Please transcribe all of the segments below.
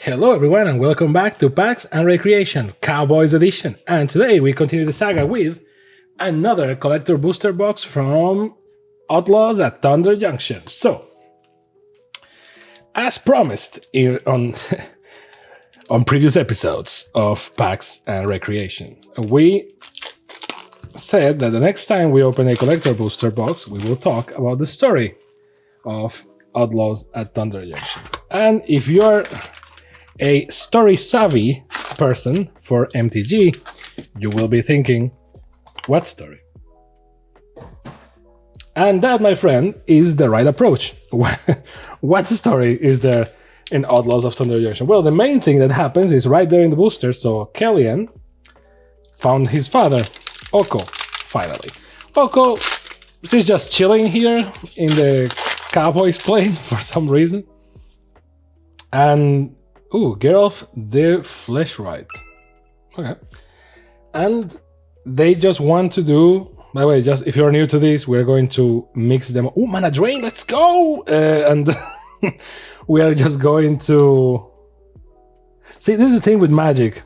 Hello everyone and welcome back to Packs and Recreation, Cowboys Edition. And today we continue the saga with another collector booster box from Outlaws at Thunder Junction. So, as promised on previous episodes of Packs and Recreation, we said that the next time we open a collector booster box, we will talk about the story of Outlaws at Thunder Junction. And if you're a story-savvy person for MTG, you will be thinking, what story? And that, my friend, is the right approach. What story is there in Outlaws of Thunder Junction? Well, the main thing that happens is right there in the booster, so Kellyan found his father, Oko, finally. Oko is just chilling here in the Cowboys plane for some reason. And Geralt the Fleshwright. Okay. And they just want to do... By the way, just if you're new to this, we're going to mix them... Mana Drain, let's go! And we are just going to... See, this is the thing with Magic.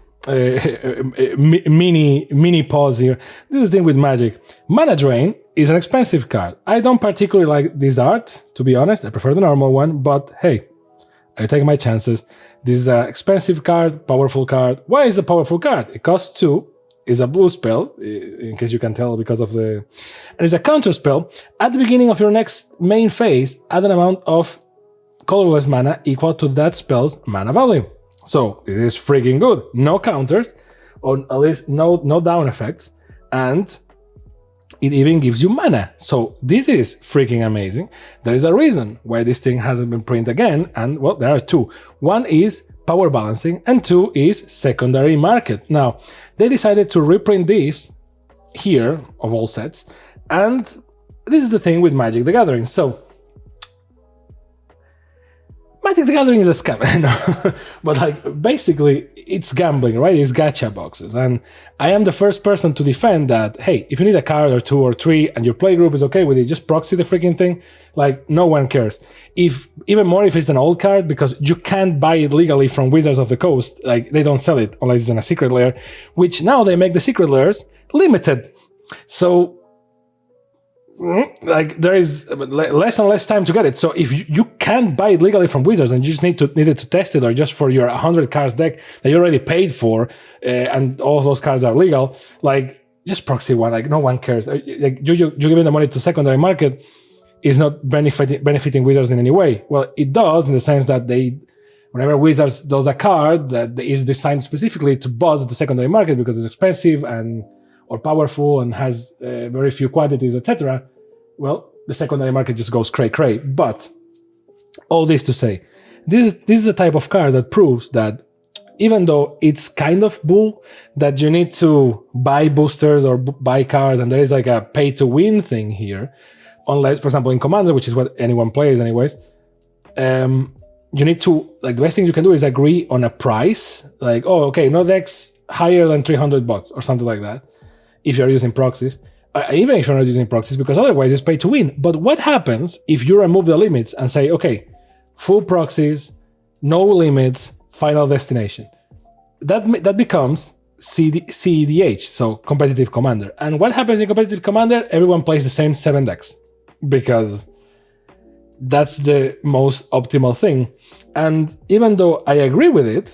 Mini pause here. This is the thing with Magic. Mana Drain is an expensive card. I don't particularly like this art, to be honest. I prefer the normal one, but hey, I take my chances. This is an expensive card, powerful card. Why is the powerful card? It costs 2, is a blue spell, in case you can tell because of the... And it's a counter spell. At the beginning of your next main phase, add an amount of colorless mana equal to that spell's mana value. So, this is freaking good. No counters, or at least no down effects, and it even gives you mana. So, this is freaking amazing. There is a reason why this thing hasn't been printed again, and well, there are 2. One is power balancing, and 2 is secondary market. Now, they decided to reprint this here, of all sets, and this is the thing with Magic the Gathering. So, Magic the Gathering is a scam, but like basically it's gambling, right? It's gacha boxes, and I am the first person to defend that. Hey, if you need a card or 2 or 3 and your playgroup is okay with it, just proxy the freaking thing. Like no one cares. Even more if it's an old card, because you can't buy it legally from Wizards of the Coast. Like they don't sell it unless it's in a secret lair, which now they make the secret lairs limited. So like there is less and less time to get it. So if you can't buy it legally from Wizards and you just needed to test it, or just for your 100 cards deck that you already paid for, and all those cards are legal, like just proxy one. Like no one cares. Like you giving the money to secondary market is not benefiting Wizards in any way. Well, it does in the sense that whenever Wizards does a card that is designed specifically to buzz the secondary market because it's expensive or powerful and has very few quantities, etc., well, the secondary market just goes cray-cray. But all this to say, this is a type of card that proves that even though it's kind of bull that you need to buy boosters or buy cards, and there is like a pay-to-win thing here, unless, for example, in Commander, which is what anyone plays anyways, you need to, like, the best thing you can do is agree on a price, like, oh, okay, no decks higher than $300 or something like that, if you're using proxies, even if you're not using proxies, because otherwise it's pay to win. But what happens if you remove the limits and say, okay, full proxies, no limits, final destination? That becomes CEDH, so competitive commander. And what happens in competitive commander? Everyone plays the same 7 decks, because that's the most optimal thing. And even though I agree with it,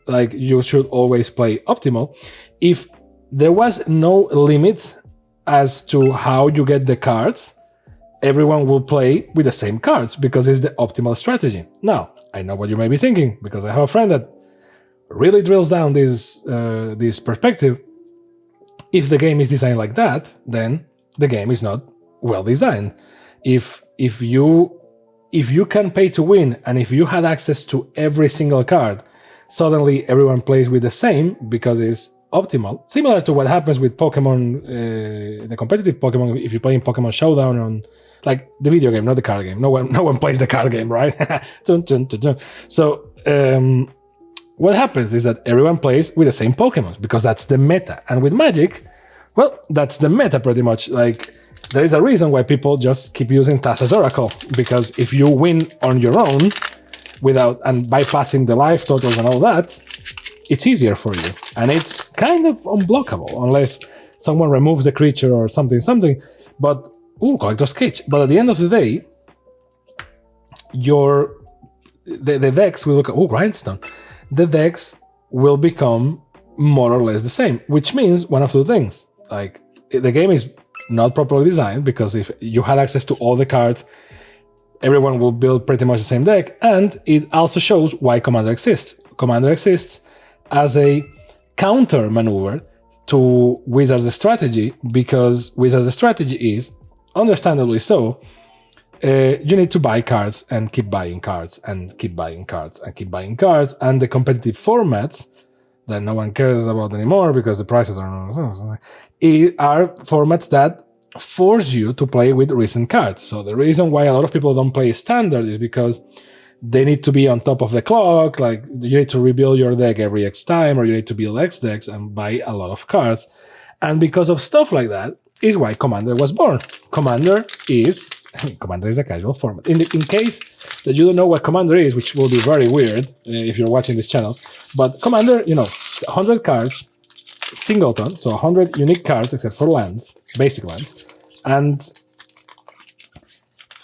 like you should always play optimal, if there was no limit as to how you get the cards, everyone will play with the same cards because it's the optimal strategy. Now, I know what you may be thinking, because I have a friend that really drills down this perspective. If the game is designed like that, then the game is not well designed. If you can pay to win, and if you had access to every single card, suddenly everyone plays with the same because it's optimal. Similar to what happens with Pokemon, the competitive Pokemon, if you play in Pokemon Showdown on, like, the video game, not the card game. No one plays the card game, right? So what happens is that everyone plays with the same Pokemon because that's the meta. And with Magic, well, that's the meta pretty much. Like, there is a reason why people just keep using Thassa's Oracle, because if you win on your own, without and bypassing the life totals and all that, it's easier for you. And it's kind of unblockable unless someone removes the creature or something. But, Collector's Cage. But at the end of the day, the decks will look, Grindstone. The decks will become more or less the same, which means one of two things. Like, the game is not properly designed, because if you had access to all the cards, everyone will build pretty much the same deck, and it also shows why Commander exists. Commander exists as a counter maneuver to Wizards' strategy, because Wizards' strategy is, understandably so, you need to buy cards and keep buying cards and keep buying cards and keep buying cards, and the competitive formats that no one cares about anymore because the prices are formats that force you to play with recent cards. So the reason why a lot of people don't play Standard is because they need to be on top of the clock, like you need to rebuild your deck every X time, or you need to build X decks and buy a lot of cards. And because of stuff like that is why Commander was born. Commander is a casual format. In case that you don't know what Commander is, which will be very weird if you're watching this channel, but Commander, 100 cards, singleton, so 100 unique cards except for lands, basic lands, and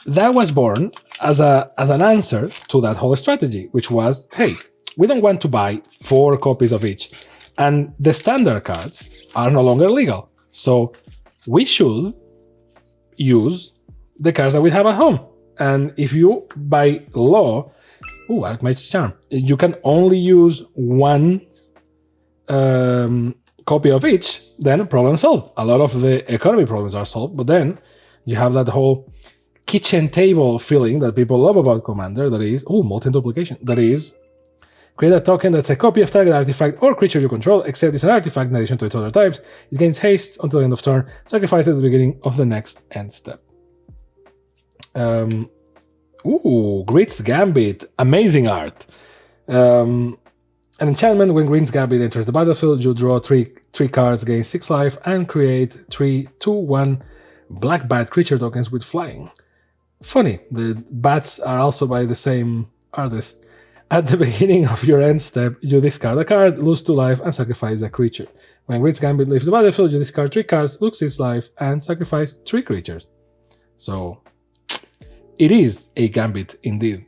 that was born as an answer to that whole strategy, which was, hey, we don't want to buy 4 copies of each, and the standard cards are no longer legal, so we should use the cards that we have at home. And if you, by law, Archmage's Charm, you can only use 1 copy of each, then problem solved. A lot of the economy problems are solved, but then you have that whole kitchen table feeling that people love about Commander, that is, multi-duplication, that is, create a token that's a copy of target artifact or creature you control, except it's an artifact in addition to its other types. It gains haste until the end of turn, sacrifice at the beginning of the next end step. Grit's Gambit, amazing art. An enchantment: when Grit's Gambit enters the battlefield, you draw 3 cards, gain 6 life, and create 3 2/1 black bat creature tokens with flying. Funny, the bats are also by the same artist. At the beginning of your end step, you discard a card, lose 2 life, and sacrifice a creature. When Grit's Gambit leaves the battlefield, you discard 3 cards, lose 6 life, and sacrifice 3 creatures. So it is a Gambit indeed.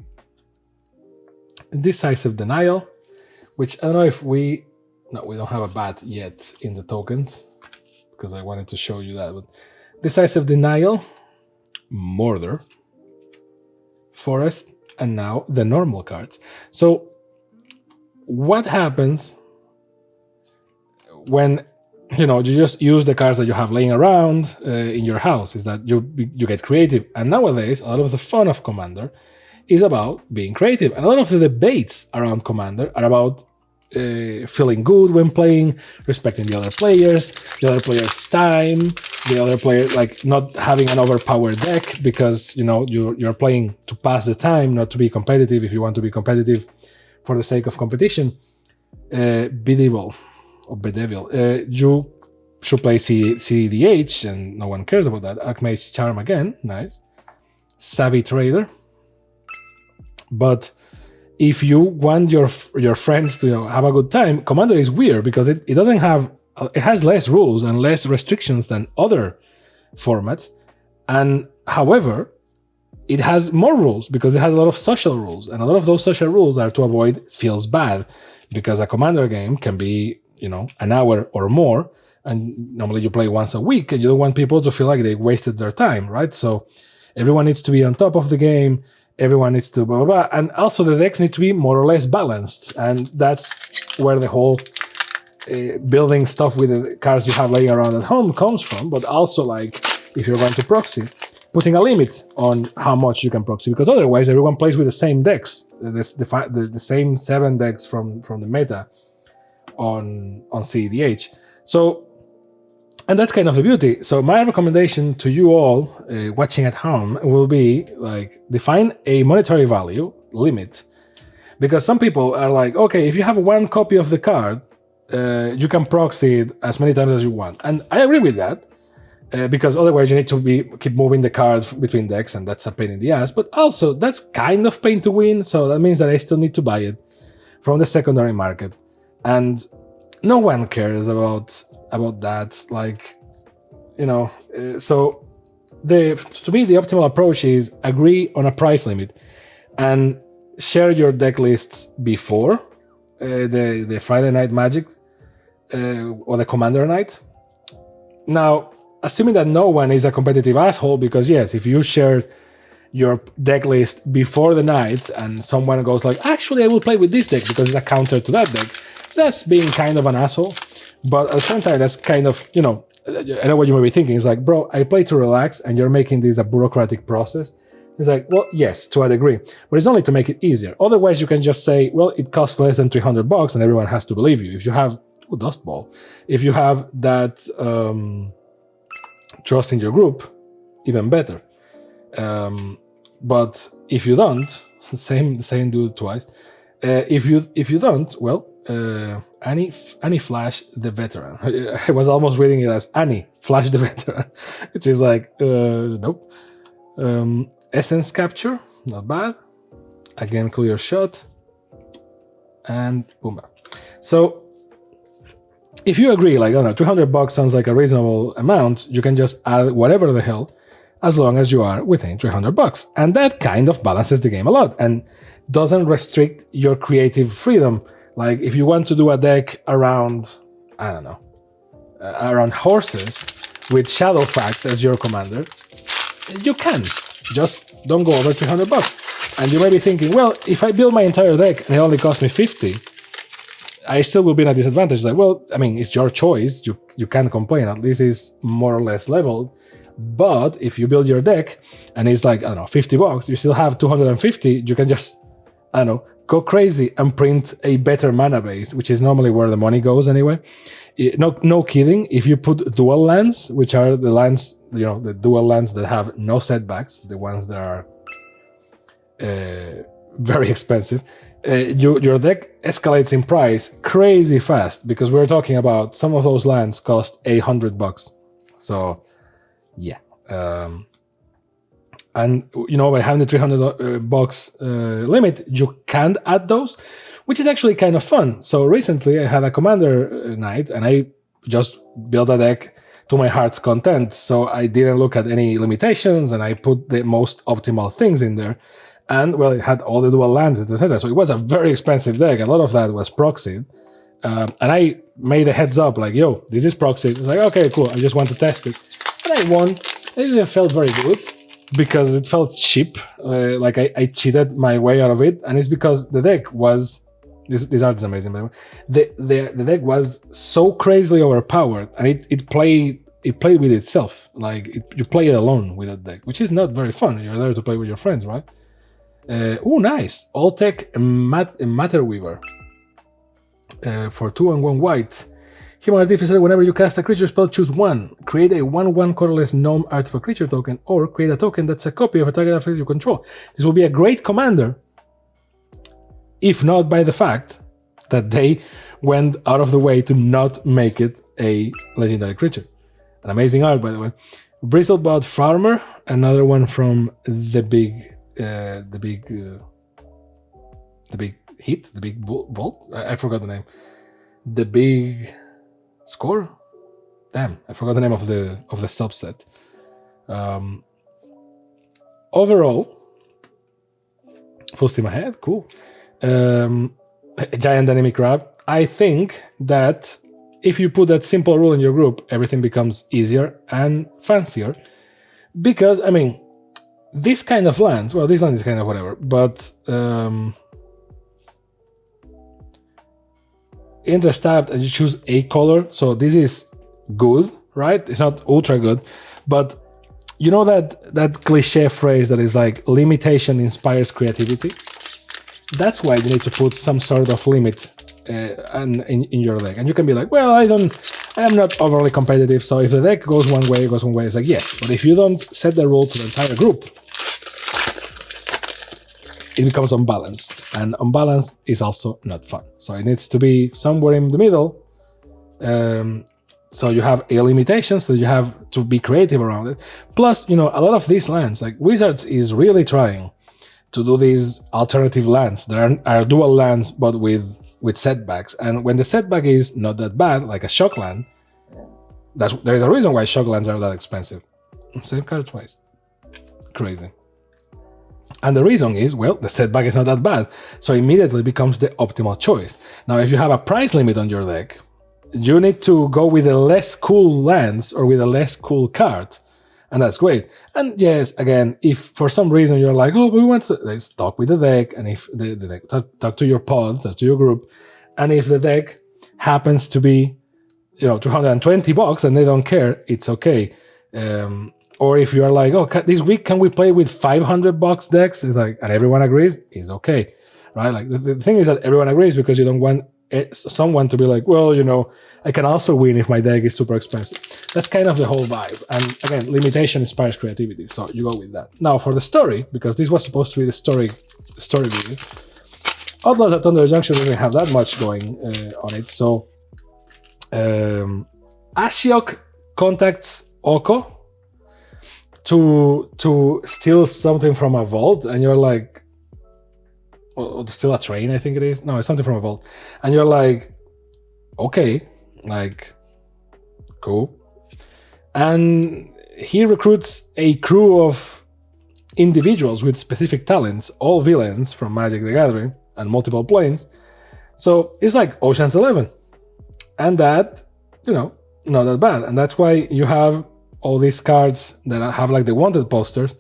Decisive Denial, which I don't know if we don't have a bat yet in the tokens, because I wanted to show you that. But Decisive Denial, Murder, Forest, and now the normal cards. So what happens when you just use the cards that you have laying around in your house is that you get creative. And nowadays, a lot of the fun of Commander is about being creative. And a lot of the debates around Commander are about feeling good when playing, respecting the other players' time, the other player, like not having an overpowered deck because, you're playing to pass the time, not to be competitive. If you want to be competitive for the sake of competition, Bedevil, you should play CDH, and no one cares about that. Archmage's Charm again, nice. Savvy Trader. But if you want your friends to have a good time, Commander is weird because it has less rules and less restrictions than other formats. And however, it has more rules because it has a lot of social rules, and a lot of those social rules are to avoid feels bad, because a Commander game can be an hour or more, and normally you play once a week, and you don't want people to feel like they wasted their time, right? So everyone needs to be on top of the game, everyone needs to blah, blah, blah, and also the decks need to be more or less balanced, and that's where the whole building stuff with the cards you have laying around at home comes from. But also, like, if you're going to proxy, putting a limit on how much you can proxy, because otherwise everyone plays with the same decks, the same 7 decks from the meta on CEDH. So, and that's kind of the beauty. So my recommendation to you all watching at home will be, like, define a monetary value limit, because some people are like, okay, if you have 1 copy of the card, you can proxy it as many times as you want, and I agree with that. because otherwise you need to keep moving the card between decks, and that's a pain in the ass. But also, that's kind of pain to win, so that means that I still need to buy it from the secondary market. And no one cares about that. Like, you know, so to me, the optimal approach is agree on a price limit and share your deck lists before the Friday Night Magic or the Commander night. Now, assuming that no one is a competitive asshole, because yes, if you share your deck list before the night and someone goes like, actually I will play with this deck because it's a counter to that deck, that's being kind of an asshole. But at the same time, that's kind of, you know, I know what you may be thinking. It's like, bro, I play to relax and you're making this a bureaucratic process. It's like, well, yes, to a degree, but it's only to make it easier. Otherwise, you can just say, well, it costs less than $300 and everyone has to believe you. If you have Dust Ball, if you have that trust in your group, even better. But if you don't, same do it twice. If you don't, well, Annie Flash the Veteran. I was almost reading it as Annie Flash the Veteran, which is like, nope. Essence Capture, not bad. Again, Clear Shot, and Boba. So if you agree, like, I don't know, $200 sounds like a reasonable amount, you can just add whatever the hell, as long as you are within $300. And that kind of balances the game a lot and doesn't restrict your creative freedom. Like, if you want to do a deck around, I don't know, around horses with Shadowfax as your commander, you can. Just don't go over $300. And you may be thinking, well, if I build my entire deck and it only costs me $50, I still will be in a disadvantage. Like, well, I mean, it's your choice. You can't complain. At least it's more or less leveled. But if you build your deck and it's like, I don't know, $50, you still have 250, you can just, I don't know, go crazy and print a better mana base, which is normally where the money goes anyway. No kidding. If you put dual lands, which are the lands, you know, the dual lands that have no setbacks, the ones that are very expensive, your deck escalates in price crazy fast, because we're talking about some of those lands cost $800. So yeah. And, you know, by having the $300 limit, you can add those, which is actually kind of fun. So recently I had a Commander night and I just built a deck to my heart's content. So I didn't look at any limitations and I put the most optimal things in there. And, well, it had all the dual lands, etc. So it was a very expensive deck. A lot of that was proxied. And I made a heads up, like, yo, this is proxied. It's like, okay, cool. I just want to test it. And I won. It didn't feel very good, because it felt cheap, like I cheated my way out of it, and it's because the deck was, this art is amazing, by the way. The deck was so crazily overpowered, and it played with itself, like you play it alone with that deck, which is not very fun. You're there to play with your friends, right? Oh, nice, All-Tech Matter Weaver for 2 and 1 white. Human Artificer, whenever you cast a creature spell, choose one. Create a 1/1 colorless gnome artifact creature token, or create a token that's a copy of a target artifact you control. This will be a great commander, if not by the fact that they went out of the way to not make it a legendary creature. An amazing art, by the way. Bristlebot Farmer, another one from the big hit, the big vault. I forgot the name. The big score? Damn, I forgot the name of the subset. Overall, full steam ahead, cool. Giant enemy crab. I think that if you put that simple rule in your group, everything becomes easier and fancier. Because, I mean, this kind of lands, well, this land is kind of whatever, but enter stabbed and you choose a color, so this is good, right? It's not ultra good, but you know that cliche phrase that is like, limitation inspires creativity? That's why you need to put some sort of limit in your deck. And you can be like, well, I am not overly competitive, so if the deck goes one way, it goes one way. It's like, yes, but if you don't set the rule to the entire group, it becomes unbalanced, and unbalanced is also not fun. So it needs to be somewhere in the middle, So you have a limitation, so you have to be creative around it. Plus, a lot of these lands, like Wizards is really trying to do these alternative lands. There are dual lands, but with setbacks. And when the setback is not that bad, like a shock land, there is a reason why shock lands are that expensive. Same card twice. Crazy. And the reason is, well, the setback is not that bad, so immediately becomes the optimal choice. Now, if you have a price limit on your deck, you need to go with the less cool lands or with a less cool card, and that's great. And yes, again, if for some reason you're like, oh, we want to, let's talk with the deck, and if the deck, talk to your pod, talk to your group, and if the deck happens to be, $220 and they don't care, it's okay. Or if you are like, oh, this week can we play with $500 decks? It's like, and everyone agrees, it's okay, right? Like the thing is that everyone agrees because you don't want someone to be like, well, I can also win if my deck is super expensive. That's kind of the whole vibe. And again, limitation inspires creativity, so you go with that. Now for the story, because this was supposed to be the story video, Outlaws at Thunder Junction doesn't have that much going on it. So Ashiok contacts Oko to steal something from a vault, and you're like, or to steal a train, I think it is. No, it's something from a vault. And you're like, okay, like, cool. And he recruits a crew of individuals with specific talents, all villains from Magic the Gathering and multiple planes. So it's like Ocean's 11. And that, not that bad. And that's why you have all these cards that have like the wanted posters,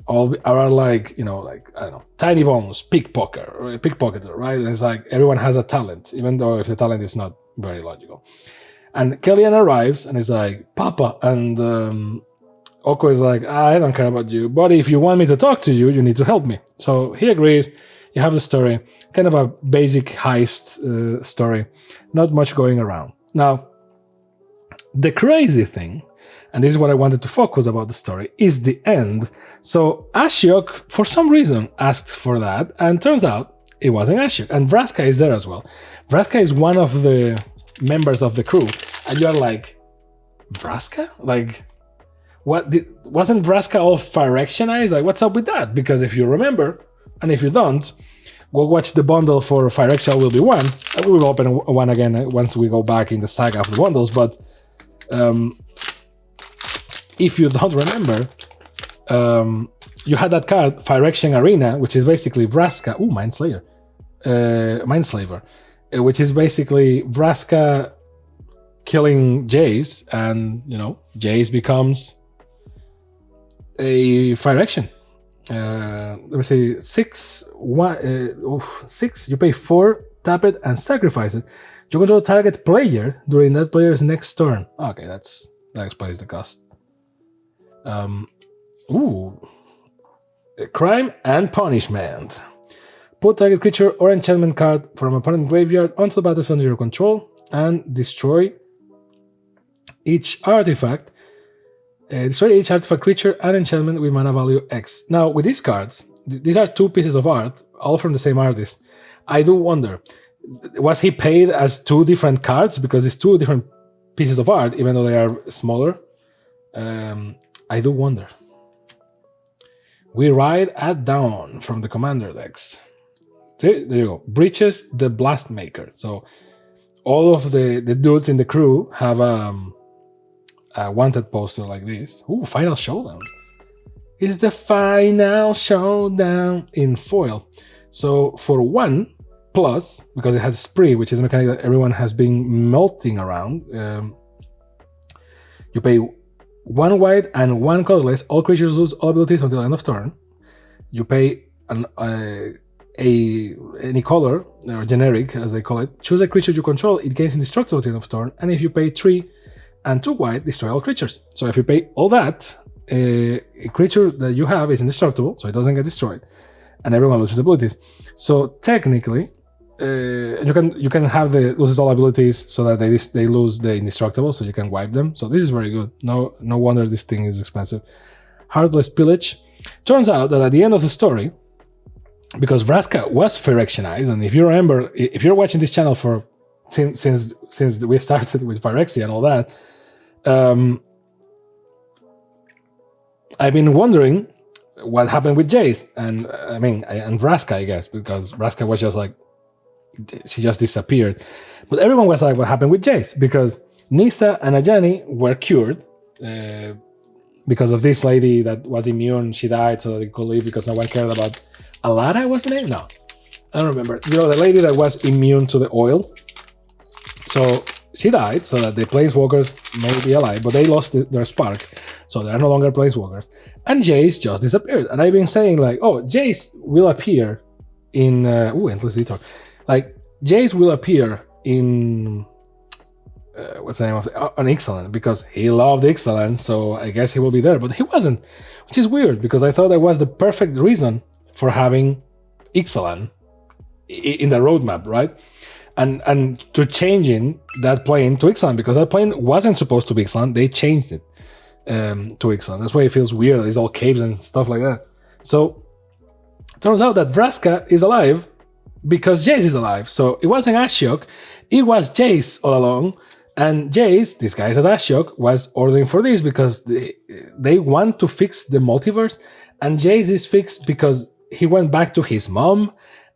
all are like, I don't know, Tiny Bones, Pickpocketer, right? And it's like everyone has a talent, even though if the talent is not very logical. And Kellyanne arrives and is like, Papa, and Oko is like, I don't care about you, but if you want me to talk to you, you need to help me. So he agrees. You have the story, kind of a basic heist story, not much going around. Now, the crazy thing, and this is what I wanted to focus about the story, is the end. So Ashiok, for some reason, asked for that, and turns out it wasn't Ashiok. And Vraska is there as well. Vraska is one of the members of the crew, and you're like, Vraska? Like, wasn't Vraska all Phyrexionized? Like, what's up with that? Because if you remember, and if you don't, go watch the bundle for Phyrexia will be one. And we will open one again once we go back in the saga of the bundles, but if you don't remember, you had that card, Phyrexian Arena, which is basically Vraska. Ooh, Mindslaver, which is basically Vraska killing Jace, and Jace becomes a Phyrexian. Let me see, 6. You pay 4, tap it, and sacrifice it. You control target player during that player's next turn. Okay, that explains the cost. Crime and Punishment. Put target creature or enchantment card from opponent graveyard onto the battlefield under your control and destroy each artifact. Destroy each artifact, creature, and enchantment with mana value X. Now, with these cards, these are 2 pieces of art, all from the same artist. I do wonder, was he paid as 2 different cards? Because it's 2 different pieces of art, even though they are smaller. I do wonder. We Ride at Dawn from the Commander decks. There you go. Breaches the Blast Maker. So all of the dudes in the crew have a wanted poster like this. Ooh, Final Showdown. It's the Final Showdown in foil. So for 1+, because it has Spree, which is a mechanic that everyone has been melting around, you pay 1 white and 1 colorless. All creatures lose all abilities until end of turn. You pay any color, or generic as they call it. Choose a creature you control. It gains indestructible until end of turn. And if you pay 3 and 2 white, destroy all creatures. So if you pay all that, a creature that you have is indestructible, so it doesn't get destroyed, and everyone loses abilities. So technically, you can have the loses all abilities so that they lose the indestructible, so you can wipe them. So this is very good. No wonder this thing is expensive. Heartless Pillage. Turns out that at the end of the story, because Vraska was Phyrexionized, and if you remember, if you're watching this channel for since we started with Phyrexia and all that, I've been wondering what happened with Jace, and and Vraska, I guess, because Vraska was just like, she just disappeared. But everyone was like, what happened with Jace? Because Nisa and Ajani were cured because of this lady that was immune. She died so that they could live because no one cared about Alara, was the name? No, I don't remember. You know, the lady that was immune to the oil. So she died so that the Planeswalkers may be alive, but they lost their spark. So they are no longer Planeswalkers. And Jace just disappeared. And I've been saying like, oh, Jace will appear in... Endless Detour. Like, Jace will appear in... what's the name of it? On Ixalan, because he loved Ixalan, so I guess he will be there. But he wasn't, which is weird, because I thought that was the perfect reason for having Ixalan in the roadmap, right? And to changing that plane to Ixalan, because that plane wasn't supposed to be Ixalan, they changed it to Ixalan. That's why it feels weird. There's all caves and stuff like that. So turns out that Vraska is alive because Jace is alive. So it wasn't Ashiok, it was Jace all along. And Jace, disguised as Ashiok, was ordering for this because they want to fix the multiverse. And Jace is fixed because he went back to his mom,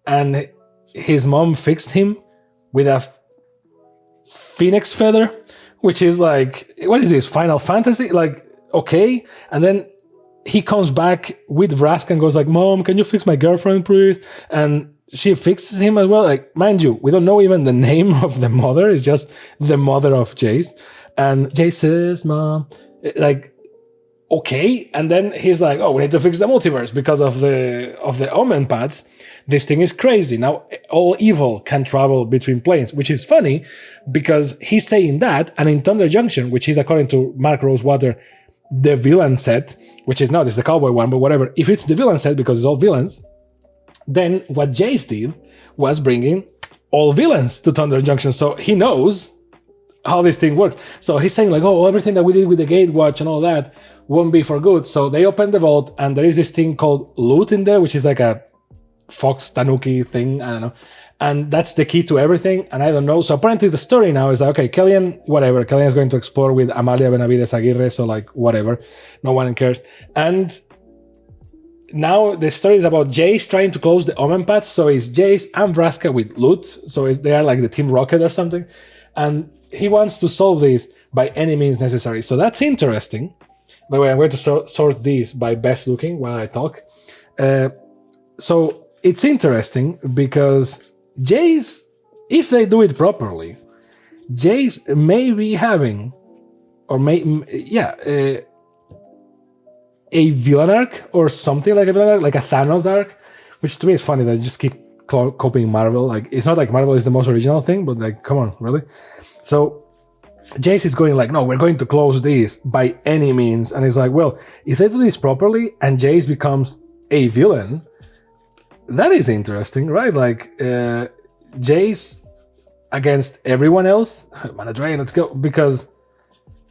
and his mom fixed him with a phoenix feather, which is like, what is this, Final Fantasy? Like, okay. And then he comes back with Vraska and goes like, Mom, can you fix my girlfriend, please? And she fixes him as well. Like, mind you, we don't know even the name of the mother. It's just the mother of Jace. And Jace says, Mom, like, okay. And then he's like, oh, we need to fix the multiverse because of the omen paths. This thing is crazy. Now all evil can travel between planes, which is funny because he's saying that, and in Thunder Junction, which is according to Mark Rosewater, the villain set, which is not, it's the cowboy one, but whatever. If it's the villain set because it's all villains, then what Jace did was bringing all villains to Thunder Junction. So he knows how this thing works. So he's saying like, oh, everything that we did with the Gatewatch and all that won't be for good. So they open the vault and there is this thing called loot in there, which is like a Fox Tanuki thing, I don't know. And that's the key to everything, and I don't know. So apparently the story now is like, okay, Kellyan, whatever. Kellyan is going to explore with Amalia Benavides Aguirre, so like, whatever. No one cares. And now the story is about Jace trying to close the Omen Paths. So it's Jace and Vraska with loot. So they are like the Team Rocket or something. And he wants to solve this by any means necessary. So that's interesting. By the way, I'm going to sort these by best looking while I talk. So it's interesting because Jace, if they do it properly, Jace may be having, or a villain arc or something like a villain arc, like a Thanos arc, which to me is funny that I just keep copying Marvel. Like, it's not like Marvel is the most original thing, but like, come on, really? So Jace is going like, no, we're going to close this by any means. And it's like, well, if they do this properly and Jace becomes a villain, that is interesting, right? Like, Jace against everyone else. Manadrian, let's go. Because,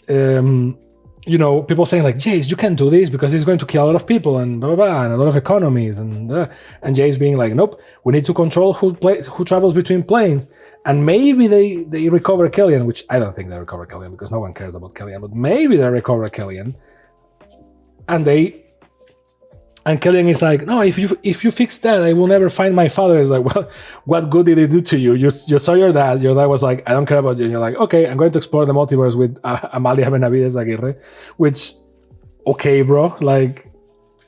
people saying like, Jace, you can't do this because he's going to kill a lot of people and blah, blah, blah, and a lot of economies. And Jace being like, nope, we need to control who travels between planes. And maybe they recover Kellyan, which I don't think they recover Kellyan because no one cares about Kellyan, but maybe they recover Kellyan. And Kellyan is like, no, if you fix that, I will never find my father. It's like, well, what good did it do to you? You saw your dad. Your dad was like, I don't care about you. And you're like, okay, I'm going to explore the multiverse with Amalia Benavides Aguirre. Which, okay, bro. Like,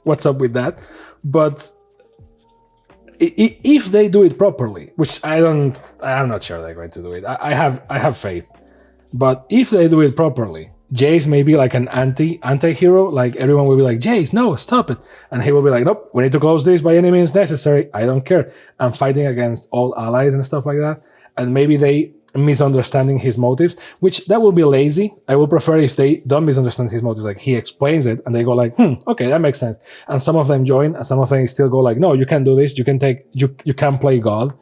what's up with that? But if they do it properly, which I'm not sure they're going to do it. I have faith. But if they do it properly, Jace may be like an anti-hero, like everyone will be like, Jace, no, stop it. And he will be like, nope, we need to close this by any means necessary. I don't care. I'm fighting against all allies and stuff like that. And maybe they misunderstanding his motives, which that will be lazy. I will prefer if they don't misunderstand his motives, like he explains it and they go like, okay, that makes sense. And some of them join and some of them still go like, no, you can't do this. You can't play God,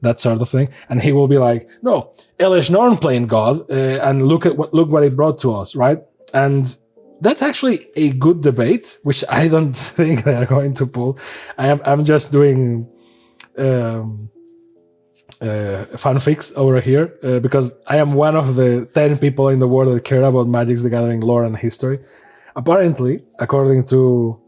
that sort of thing. And he will be like, no, Elish Norn playing God, and look what it brought to us, right? And that's actually a good debate, which I don't think they are going to pull. I'm just doing fanfics over here because I am one of the 10 people in the world that care about Magic the Gathering lore and history. Apparently, according to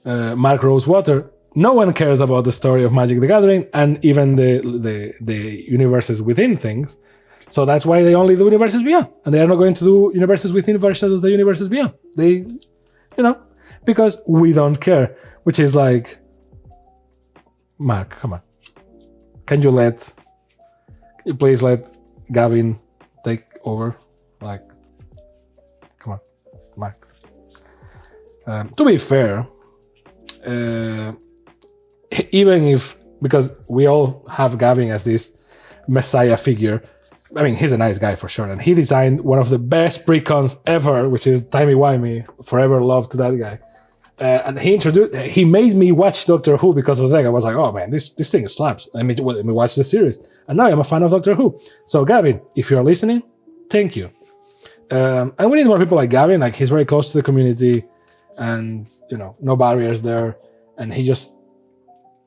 Mark Rosewater, no one cares about the story of Magic the Gathering and even the universes within things. So that's why they only do Universes Beyond. And they are not going to do Universes Within versions of the Universes Beyond. They, because we don't care. Which is like, Mark, come on. Can you please let Gavin take over? Like, come on, Mark. To be fair, even if, because we all have Gavin as this messiah figure, I mean, he's a nice guy for sure. And he designed one of the best precons ever, which is Timey-Wimey. Forever love to that guy. And he made me watch Doctor Who because of that. I was like, oh man, this thing slaps. Let me watch the series. And now I'm a fan of Doctor Who. So Gavin, if you're listening, thank you. And we need more people like Gavin. Like, he's very close to the community and, no barriers there. And he just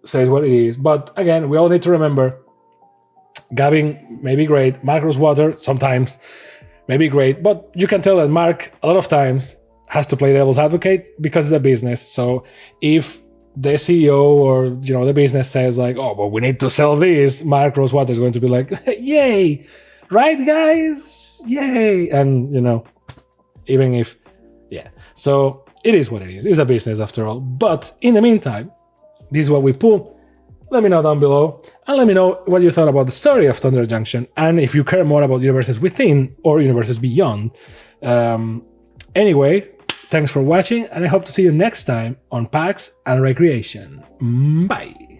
says what it is. But again, we all need to remember, Gavin may be great. Mark Rosewater sometimes may be great. But you can tell that Mark, a lot of times, has to play devil's advocate because it's a business. So if the CEO or the business says like, oh, but we need to sell this, Mark Rosewater is going to be like, yay, right guys, yay. And even if, so it is what it is. It's a business after all. But in the meantime, this is what we pull. Let me know down below and let me know what you thought about the story of Thunder Junction and if you care more about Universes Within or Universes Beyond. Anyway, thanks for watching, and I hope to see you next time on PAX and Recreation. Bye!